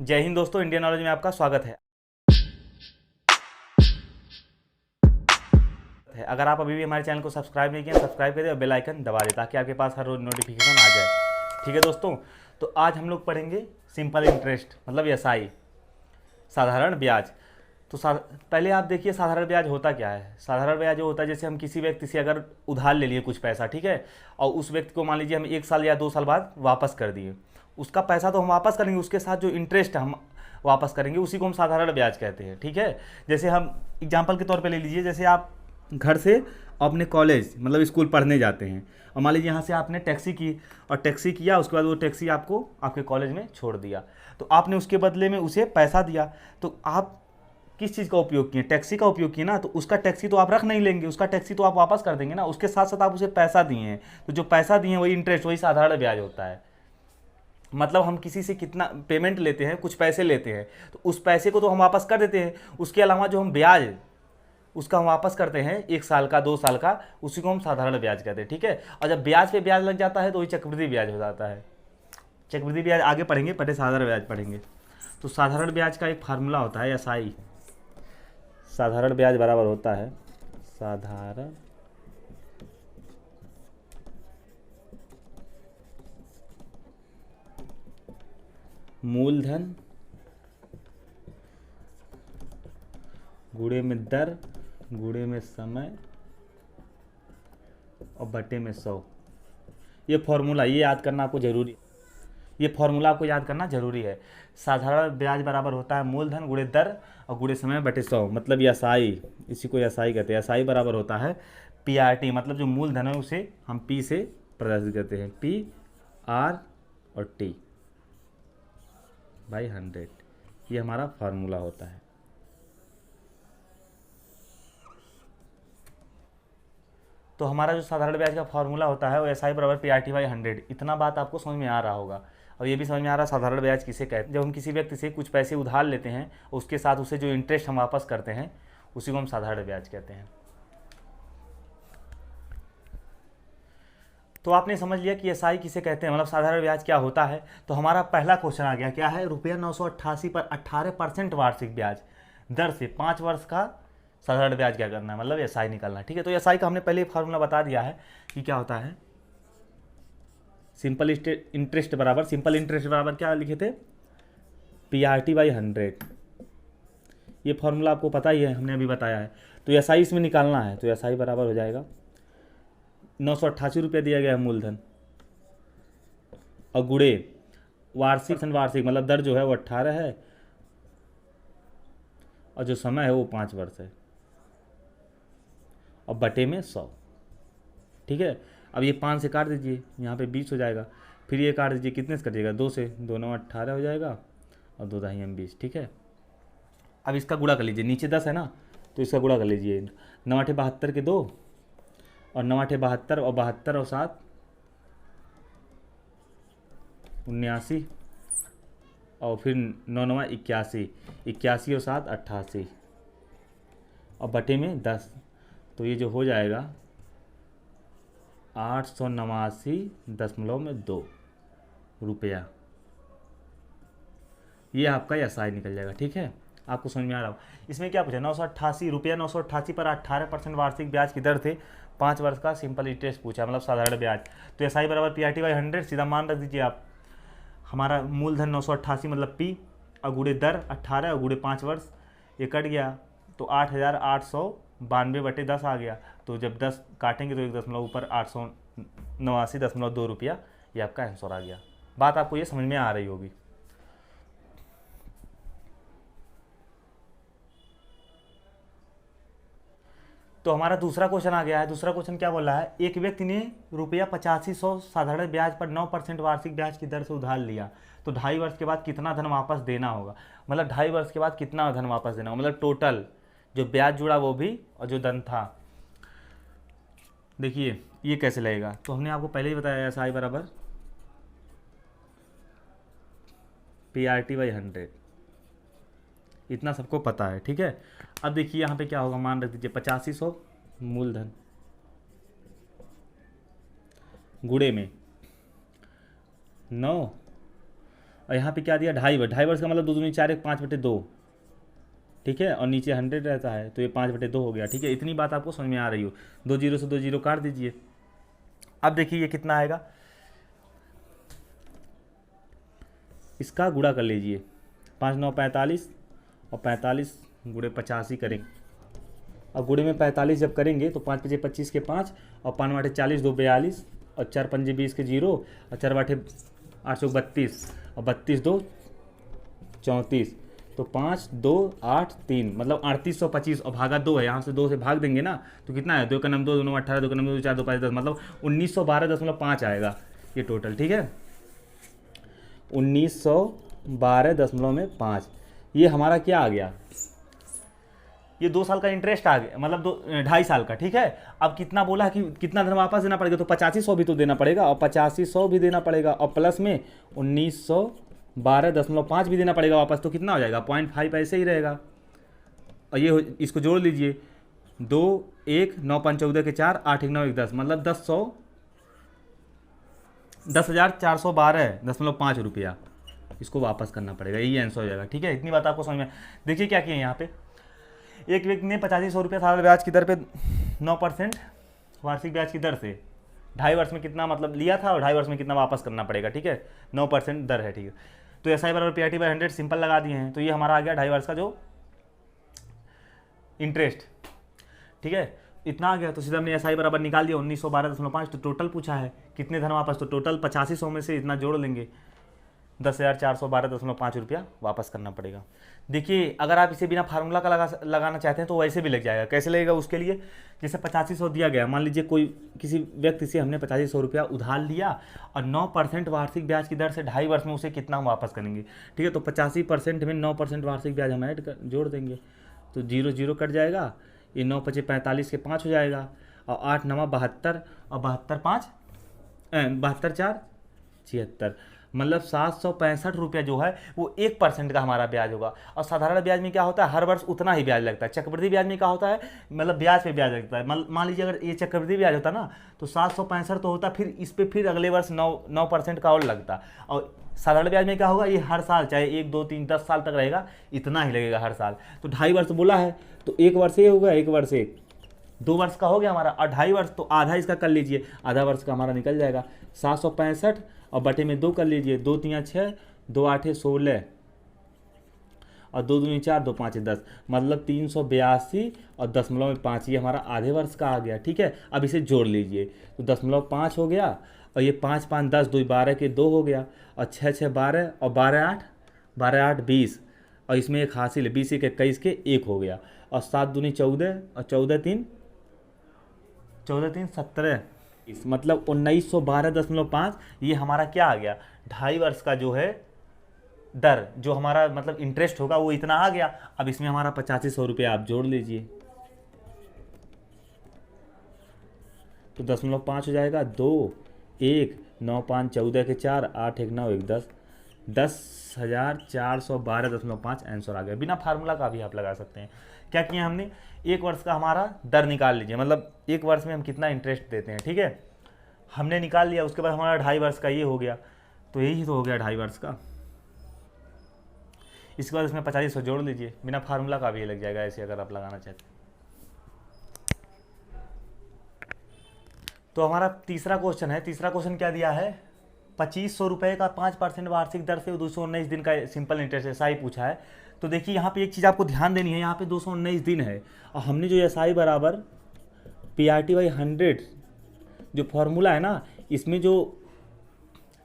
जय हिंद दोस्तों, Indian knowledge में आपका स्वागत है। अगर आप अभी भी हमारे चैनल को सब्सक्राइब नहीं किए सब्सक्राइब करें और बेल आइकन दबा दें ताकि आपके पास हर रोज नोटिफिकेशन आ जाए। ठीक है दोस्तों, तो आज हम लोग पढ़ेंगे सिंपल इंटरेस्ट मतलब एसआई, साधारण ब्याज। तो पहले आप देखिए साधारण ब्याज होता क्या है। साधारण ब्याज जो होता है, जैसे हम किसी व्यक्ति से अगर उधार ले लिए कुछ पैसा, ठीक है, और उस व्यक्ति को मान लीजिए हम 1 साल या 2 साल बाद वापस कर दिए, उसका पैसा तो हम वापस करेंगे, उसके साथ जो इंटरेस्ट हम वापस करेंगे उसी को हम साधारण ब्याज कहते हैं। ठीक है, जैसे हम एग्जाम्पल के तौर पे ले लीजिए, जैसे आप घर से अपने कॉलेज मतलब स्कूल पढ़ने जाते हैं और मान लीजिए यहाँ से आपने टैक्सी की और टैक्सी किया, उसके बाद वो टैक्सी आपको आपके कॉलेज में छोड़ दिया, तो आपने उसके बदले में उसे पैसा दिया। तो आप किस चीज़ का उपयोग किए? टैक्सी का उपयोग किए ना, तो उसका टैक्सी तो आप रख नहीं लेंगे, उसका टैक्सी तो आप वापस कर देंगे ना, उसके साथ साथ आप उसे पैसा दिए हैं, तो जो पैसा दिए हैं वही इंटरेस्ट, वही साधारण ब्याज होता है। मतलब हम किसी से कितना पेमेंट लेते हैं, कुछ पैसे लेते हैं, तो उस पैसे को तो हम वापस कर देते हैं, उसके अलावा जो हम ब्याज उसका हम वापस करते हैं 1 साल का 2 साल का, उसी को हम साधारण ब्याज कहते हैं। ठीक है, और जब ब्याज पे ब्याज लग जाता है तो वही चक्रवृद्धि ब्याज हो जाता है। चक्रवृद्धि ब्याज आगे पढ़ेंगे, पहले साधारण ब्याज पढ़ेंगे। तो साधारण ब्याज का एक फार्मूला होता है एसआई। साधारण ब्याज बराबर होता है साधारण मूलधन गुणे में दर गुणे में समय और बटे में 100। ये फॉर्मूला ये याद करना आपको जरूरी, ये फॉर्मूला आपको याद करना जरूरी है। साधारण ब्याज बराबर होता है मूलधन गुणे दर और गुणे समय बटे 100, मतलब एसआई, इसी को एसआई कहते हैं। एसआई बराबर होता है पीआरटी, मतलब जो मूलधन है उसे हम पी से प्रदर्शित करते हैं, पी आर और टी बाई 100। ये हमारा फार्मूला होता है। तो हमारा जो साधारण ब्याज का फार्मूला होता है वो एसआई बराबर पीआरटी बाई 100। इतना बात आपको समझ में आ रहा होगा, और ये भी समझ में आ रहा है साधारण ब्याज किसे कहते हैं। जब हम किसी व्यक्ति से कुछ पैसे उधार लेते हैं, उसके साथ उसे जो इंटरेस्ट हम वापस करते हैं उसी को हम साधारण ब्याज कहते हैं। तो आपने समझ लिया कि एसआई किसे कहते हैं, मतलब साधारण ब्याज क्या होता है। तो हमारा पहला क्वेश्चन आ गया, क्या है? ₹988 पर 18% वार्षिक ब्याज दर से 5 वर्ष का साधारण ब्याज क्या करना है, मतलब एसआई निकालना है। ठीक है, तो एसआई का हमने पहले फार्मूला बता दिया है कि क्या होता है। सिंपल इंटरेस्ट बराबर, सिंपल इंटरेस्ट बराबर क्या लिखे थे? PRT by 100। ये फार्मूला आपको पता ही है, हमने अभी बताया है। तो एसआई इसमें निकालना है, तो एसआई बराबर हो जाएगा ₹988 दिया गया है मूलधन, और गुड़े वार्षिक वार्षिक मतलब दर जो है वो 18 है और जो समय है वो 5 वर्ष है, और बटे में 100। ठीक है, अब ये 5 से काट दीजिए, यहाँ पे 20 हो जाएगा, फिर ये काट दीजिए, कितने से कटिएगा? 2 से, 2 9 18 हो जाएगा और 2 दाही हम 20। ठीक है, अब इसका गुणा कर लीजिए, नीचे 10 है ना, तो इसका गुणा कर लीजिए। 9 8 72 के 2 और 9 8 72 और 72 और 7 79 और फिर 9 9 81, 81 और 7 88 और बटे में 10, तो ये जो हो जाएगा 889.2 रुपया। ये आपका एसआई निकल जाएगा। ठीक है, आपको समझ में आ रहा हो? इसमें क्या पूछा? 988 रुपया, 988 पर 18% वार्षिक ब्याज की दर थे, 5 वर्ष का सिंपल इंटरेस्ट पूछा, मतलब साधारण ब्याज। तो एसआई बराबर पीआरटी बाई 100, सीधा मान रख दीजिए आप। हमारा मूलधन 988 मतलब पी, और गुड़े दर 18 और गुड़े 5 वर्ष, ये कट गया तो 8,892/10 आ गया। तो जब 10 काटेंगे तो 1 दशमलव ऊपर 889.2 रुपया, ये आपका आंसर आ गया। बात आपको ये समझ में आ रही होगी। तो हमारा दूसरा क्वेश्चन आ गया है। दूसरा क्वेश्चन क्या बोला है? एक व्यक्ति ने ₹8500 साधारण ब्याज पर 9% वार्षिक ब्याज की दर से उधार लिया, तो 2.5 वर्ष के बाद कितना धन वापस देना होगा, मतलब 2.5 वर्ष के बाद कितना धन वापस देना होगा, मतलब टोटल जो ब्याज जुड़ा वो भी और जो धन था। देखिए ये कैसे लगेगा, तो हमने आपको पहले ही बताया एस आई बराबर पीआरटी बाई 100, इतना सबको पता है। ठीक है, अब देखिए यहाँ पे क्या होगा, मान रख दीजिए 8500 मूलधन गुड़े में 9 और यहाँ पे क्या दिया 2.5 वर्ष का मतलब 2 दूनी 4 1 5/2, ठीक है, और नीचे 100 रहता है तो ये 5/2 हो गया, ठीक है। इतनी बात आपको समझ में आ रही हो। 2 जीरो से 2 जीरो काट दीजिए। अब देखिए ये कितना आएगा, इसका गुणा कर लीजिए, 5 9 45 और 45 गुणे 85 करेंगे। अब गुणे में 45 जब करेंगे तो 5 5 25 के 5 और 5 8 40 2 42 और 4 5 20 के 0 और 4 8 8 32 और 32 2 34, तो 5 2 8 3 मतलब 3825 और भागा 2 है, यहाँ से 2 से भाग देंगे ना तो कितना है, 2 का नम 2 2 18 2 का नम 2 4 2 5 10 मतलब 1912.5 आएगा ये टोटल, ठीक है। 1912.5 ये हमारा क्या आ गया, ये 2 साल का इंटरेस्ट आ गया, मतलब 2.5 साल का, ठीक है। अब कितना बोला है कि कितना धन वापस देना पड़ेगा, तो 8500 भी तो देना पड़ेगा और 8500 भी देना पड़ेगा और प्लस में 1912.5 भी देना पड़ेगा वापस, तो कितना हो जाएगा 0.5 ऐसे ही रहेगा। और ये इसको जोड़ लीजिए, 2 1 9 5 14 के 4 8 1 9 1 10 मतलब 10,412.5 रुपया इसको वापस करना पड़ेगा, यही आंसर हो जाएगा, ठीक है। इतनी बात आपको समझ में। देखिए क्या किए यहाँ पे, एक व्यक्ति ने 8500 रुपया साल ब्याज की दर पे 9% वार्षिक ब्याज की दर से 2.5 वर्ष में कितना मतलब लिया था और 2.5 वर्ष में कितना वापस करना पड़ेगा, ठीक है। 9% दर है, ठीक है। तो SI बराबर PRT/100 सिंपल लगा दिए हैं, तो ये हमारा आ गया 2.5 वर्ष का जो इंटरेस्ट, ठीक है। इतना आ गया तो सीधा हमने SI बराबर निकाल दिया 1912.5। तो टोटल पूछा है कितने धन वापस, तो टोटल 8500 में से इतना जोड़ लेंगे, 10,412.5 रुपया वापस करना पड़ेगा। देखिए अगर आप इसे बिना फार्मूला का लगाना चाहते हैं तो वैसे भी लग जाएगा। कैसे लगेगा उसके लिए, जैसे 8500 दिया गया, मान लीजिए कोई किसी व्यक्ति से हमने 8500 रुपया उधार लिया और 9% वार्षिक ब्याज की दर से 2.5 वर्ष में उसे कितना हम वापस करेंगे, ठीक है। तो 85% में 9% वार्षिक ब्याज हम जोड़ देंगे, तो 0 0 कट जाएगा, ये 9 5 45 के 5 हो जाएगा और 8 9 72 और 72 5 72 4 76 मतलब 765 रुपया जो है वो 1% का हमारा ब्याज होगा। और साधारण ब्याज में क्या होता है, हर वर्ष उतना ही ब्याज लगता है। चक्रवृद्धि ब्याज में क्या होता है, मतलब ब्याज पे ब्याज लगता है। मान लीजिए अगर ये चक्रवृद्धि ब्याज होता ना तो 765 तो होता, फिर इस पर फिर अगले वर्ष 9% का और लगता। और साधारण ब्याज में क्या होगा, ये हर साल चाहे 1 2 3 10 साल तक रहेगा, इतना ही लगेगा हर साल। तो 2.5 वर्ष बोला है तो 1 वर्ष ये होगा, 1 वर्ष 2 वर्ष का हो गया हमारा, और 2.5 वर्ष तो आधा इसका कर लीजिए, आधा वर्ष का हमारा निकल जाएगा 765 और बटे में 2 कर लीजिए, 2 3 6 2 8 16 और 2 दूनी 4 2 5 10 मतलब 382 और 0.5 ये हमारा आधे वर्ष का आ गया, ठीक है। अब इसे जोड़ लीजिए तो 0.5 हो गया और ये 5 5 10 2 12 के 2 हो गया और 6 6 12 और 12 8 20 और इसमें एक हासिल है 20 1 21 के 1 हो गया और 7 दूनी 14 और 14 3 17 मतलब 1912.5 ये हमारा क्या आ गया, 2.5 वर्ष का जो है दर जो हमारा मतलब इंटरेस्ट होगा वो इतना आ गया। अब इसमें हमारा 8500 रुपया आप जोड़ लीजिए तो 0.5 हो जाएगा, 2 1 9 5 14 के 4 8 1 9 1 10 10,412.5 आंसर आ गया। बिना फार्मूला का भी आप लगा सकते हैं। क्या किया हमने, 1 वर्ष का हमारा दर निकाल लीजिए, मतलब 1 वर्ष में हम कितना इंटरेस्ट देते हैं, ठीक है, हमने निकाल लिया। उसके बाद हमारा 2.5 वर्ष का ये हो गया, तो यही तो हो गया 2.5 वर्ष का। इसके बाद इसमें 8500 जोड़ लीजिए, बिना फार्मूला का भी लग जाएगा ऐसे अगर आप लगाना चाहते हैं। तो हमारा तीसरा क्वेश्चन है, तीसरा क्वेश्चन क्या दिया है, 2500 रुपये का 5% वार्षिक दर से 219 दिन का सिंपल इंटरेस्ट एसआई पूछा है। तो देखिए यहाँ पे एक चीज़ आपको ध्यान देनी है, यहाँ पे 219 दिन है और हमने जो एसआई बराबर PRT/100 जो फॉर्मूला है ना, इसमें जो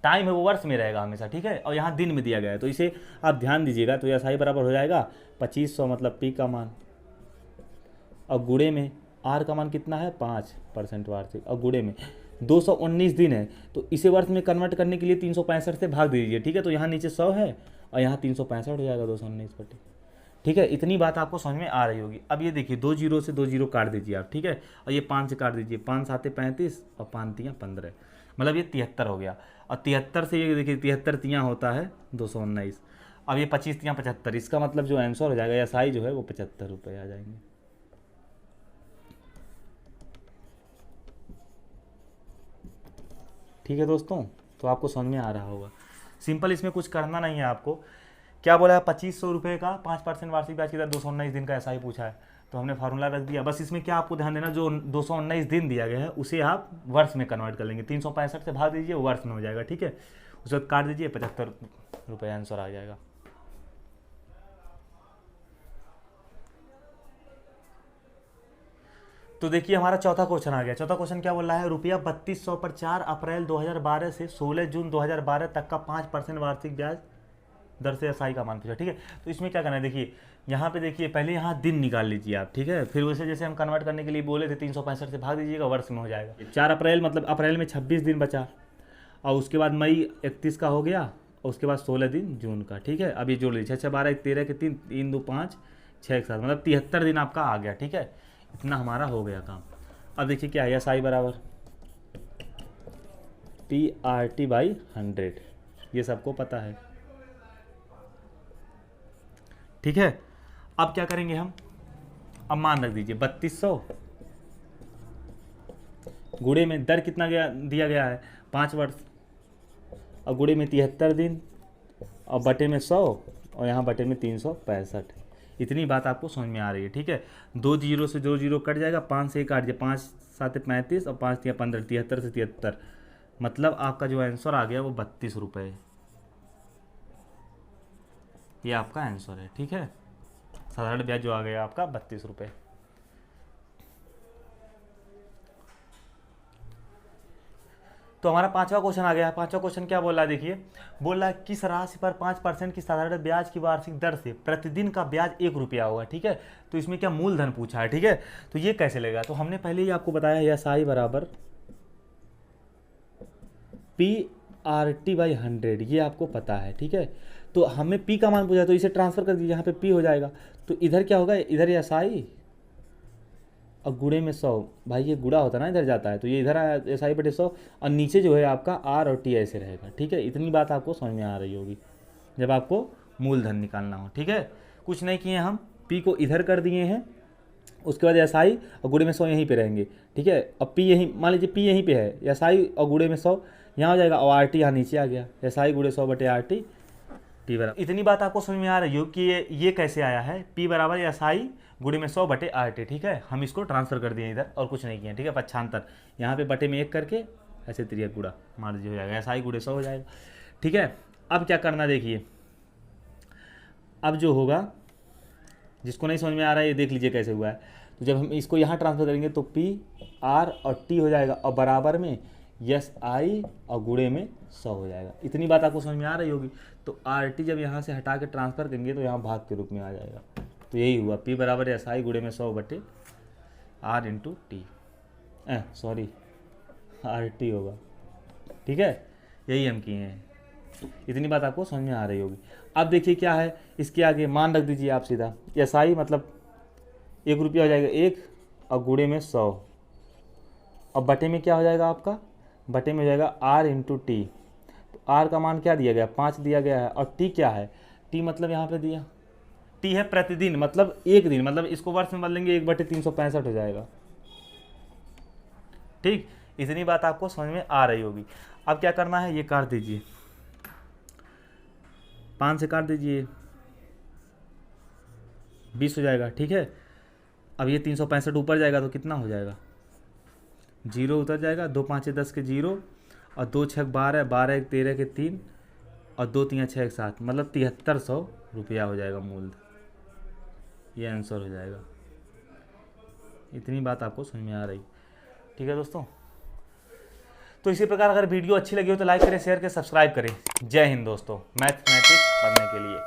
टाइम है वो वर्ष में रहेगा हमेशा, ठीक है, और यहाँ दिन में दिया गया है, तो इसे आप ध्यान दीजिएगा। तो एसआई बराबर हो जाएगा 2500 मतलब P का मान और गुणे में R का मान कितना है 5% वार्षिक और गुणे में 219 दिन है, तो इसे वर्ष में कन्वर्ट करने के लिए 365 से भाग दीजिए, ठीक है। तो यहाँ नीचे 100 है और यहाँ 365 हो जाएगा 219/, ठीक है। इतनी बात आपको समझ में आ रही होगी। अब ये देखिए 2 जीरो से 2 जीरो काट दीजिए आप, ठीक है, और ये 5 से काट दीजिए, 5 7 35 और 5 3 15 मतलब ये 73 हो गया। और 73 से ये देखिए 73 3 होता है 219, अब ये 25 3 75, इसका मतलब जो आंसर हो जाएगा एसआई जो है वो 75 रुपये आ जाएंगे। ठीक है दोस्तों, तो आपको समझ में आ रहा होगा। सिंपल, इसमें कुछ करना नहीं है आपको। क्या बोला है, 2500 रुपये का 5% वार्षिक ब्याज की दर 219 दिन का, ऐसा ही पूछा है, तो हमने फार्मूला रख दिया। बस इसमें क्या आपको ध्यान देना, जो 219 दिन दिया गया है उसे आप वर्ष में कन्वर्ट कर लेंगे, 365 से भाग दीजिए, वर्ष में हो जाएगा, ठीक है। उसके बाद काट दीजिए, 75 रुपये आंसर आ जाएगा। तो देखिए हमारा चौथा क्वेश्चन आ गया। चौथा क्वेश्चन क्या बोल रहा है, रुपया 3200 पर 4 अप्रैल 2012 से 16 जून 2012 तक का 5% वार्षिक ब्याज दर से एसआई का मान पूछा, ठीक है। तो इसमें क्या करना है, देखिए यहाँ पे देखिए पहले यहाँ दिन निकाल लीजिए आप, ठीक है। फिर वैसे जैसे हम कन्वर्ट करने के लिए बोले थे 365 से भाग दीजिएगा, वर्ष में हो जाएगा। 4 अप्रैल मतलब अप्रैल में 26 दिन बचा, और उसके बाद मई 31 का हो गया, और उसके बाद 16 दिन जून का, ठीक है। अब ये जोड़ लीजिए, 6 12 1 13 के 3 3 2 5 6 1 7, मतलब 73 दिन आपका आ गया, ठीक है। इतना हमारा हो गया काम। अब देखिए क्या है, एसआई बराबर PRT/100, ये सबको पता है, ठीक है। अब क्या करेंगे हम, अब मान रख दीजिए 3200 गुणे में दर कितना गया दिया गया है 5 वर्ष, और गुणे में 73 दिन, और बटे में 100, और यहाँ बटे में 365। इतनी बात आपको समझ में आ रही है, ठीक है। 2 जीरो से 2 जीरो कट जाएगा, 5 से 1 काट दिया, 5 7 35, और 5 3 15, 73 से 73, मतलब आपका जो आंसर आ गया वो 32 रुपये, ये आपका आंसर है, ठीक है। साधारण ब्याज जो आ गया आपका 32 रुपये। तो हमारा पांचवा क्वेश्चन आ गया। पांचवा क्वेश्चन क्या बोल रहा है, देखिए बोल रहा है किस राशि पर 5% की साधारण ब्याज की वार्षिक दर से प्रतिदिन का ब्याज 1 रुपया होगा, ठीक है। तो इसमें क्या मूलधन पूछा है, ठीक है। तो ये कैसे लेगा, तो हमने पहले ही आपको बताया एसआई बराबर PRT/100, ये आपको पता है, ठीक है। तो हमें P का मान पूछा, तो इसे ट्रांसफर कर दीजिए, यहाँ पे P हो जाएगा। तो इधर क्या होगा, इधर एसआई और गुणे में 100, भाई ये गुणा होता है ना, इधर जाता है, तो ये इधर आया एसआई बटे 100, और नीचे जो है आपका आर और टी ऐसे रहेगा, ठीक है। इतनी बात आपको समझ में आ रही होगी जब आपको मूलधन निकालना हो, ठीक है। कुछ नहीं किए हम, पी को इधर कर दिए हैं, उसके बाद एसआई और गुणे में 100 यहीं पे रहेंगे, ठीक है। अब पी यहीं, मान लीजिए पी यहीं पे है, एसआई और गुणे में 100 यहाँ हो जाएगा, और आर टी यहाँ नीचे आ गया, एसआई गुणे 100 बटे आर टी, टी बराबर। इतनी बात आपको समझ में आ रही हो कि ये कैसे आया है, पी बराबर एसआई गुणे में 100 बटे आर टी, ठीक है। हम इसको ट्रांसफर कर दिए इधर, और कुछ नहीं किया, ठीक है। पक्षांतर यहाँ पे बटे में 1 करके ऐसे त्रिया गुणा मार दीजिए, हो जाएगा एसआई गुणे 100 हो जाएगा, ठीक है। अब क्या करना, देखिए अब जो होगा, जिसको नहीं समझ में आ रहा है ये देख लीजिए कैसे हुआ है। तो जब हम इसको यहाँ ट्रांसफर करेंगे तो पी आर और टी हो जाएगा, और बराबर में एस आई और गुणे में 100 हो जाएगा। इतनी बात आपको समझ में आ रही होगी। तो आर टी जब यहाँ से हटा के ट्रांसफर करेंगे तो यहाँ भाग के रूप में आ जाएगा। तो यही हुआ, पी बराबर एस आई गुणे में 100 बटे R into T, sorry R T होगा, ठीक है। यही हम किए हैं, इतनी बात आपको समझ में आ रही होगी। अब देखिए क्या है, इसके आगे मान रख दीजिए आप सीधा, एस आई मतलब 1 रुपया हो जाएगा 1, और गुणे में 100, और बटे में क्या हो जाएगा आपका, बटे में हो जाएगा आर इंटू टी। तो आर का मान क्या दिया गया, 5 दिया गया है, और टी क्या है, टी मतलब यहाँ पे दिया, टी है प्रतिदिन, मतलब 1 दिन, मतलब इसको वर्ष में बदलेंगे 1 बटे 365 हो जाएगा, ठीक। इतनी बात आपको समझ में आ रही होगी। अब क्या करना है, ये काट दीजिए, 5 से काट दीजिए, 20 हो जाएगा, ठीक है। अब ये 365 ऊपर जाएगा तो कितना हो जाएगा, 0 उतर जाएगा, 2 5 10 के 0, और 2 6 12, 12 1 13 के 3, और 2 3 6 7, मतलब 7300 रुपया हो जाएगा मूल, ये आंसर हो जाएगा। इतनी बात आपको समझ में आ रही, ठीक है दोस्तों। तो इसी प्रकार अगर वीडियो अच्छी लगी हो तो लाइक करें, शेयर करें, सब्सक्राइब करें। जय हिंद दोस्तों, मैथमेटिक्स पढ़ने के लिए।